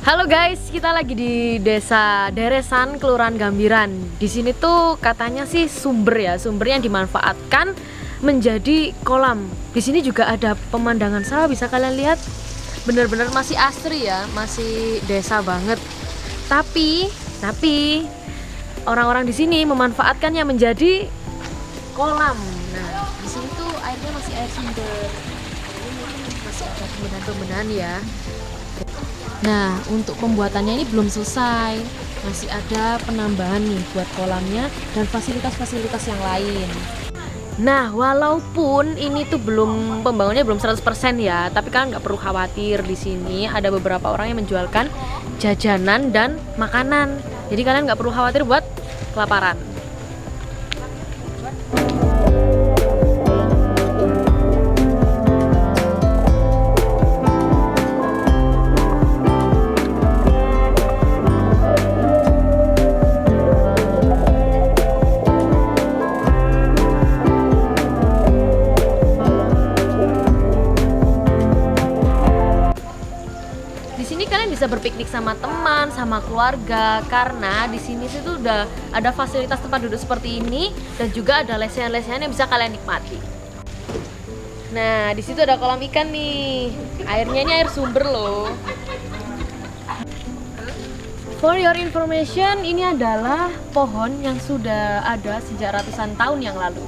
Halo guys, kita lagi di Desa Deresan, Kelurahan Gambiran. Di sini tuh katanya sih sumber yang dimanfaatkan menjadi kolam. Di sini juga ada pemandangan sawah, bisa kalian lihat. Bener-bener masih asri ya, masih desa banget. Tapi orang-orang di sini memanfaatkannya menjadi kolam. Nah, di sini tuh airnya masih air sumber. Ini mungkin masih ada pembenahan ya. Nah, untuk pembuatannya ini belum selesai. Masih ada penambahan nih buat kolamnya dan fasilitas-fasilitas yang lain. Nah, walaupun ini tuh pembangunannya belum 100% ya, tapi kalian nggak perlu khawatir. Di sini ada beberapa orang yang menjualkan jajanan dan makanan. Jadi kalian nggak perlu khawatir buat kelaparan. Di sini kalian bisa berpiknik sama teman, sama keluarga, karena di sini sih tuh udah ada fasilitas tempat duduk seperti ini dan juga ada lesehan-lesehan yang bisa kalian nikmati. Nah, di situ ada kolam ikan nih. Airnya ini air sumber loh. For your information, ini adalah pohon yang sudah ada sejak ratusan tahun yang lalu.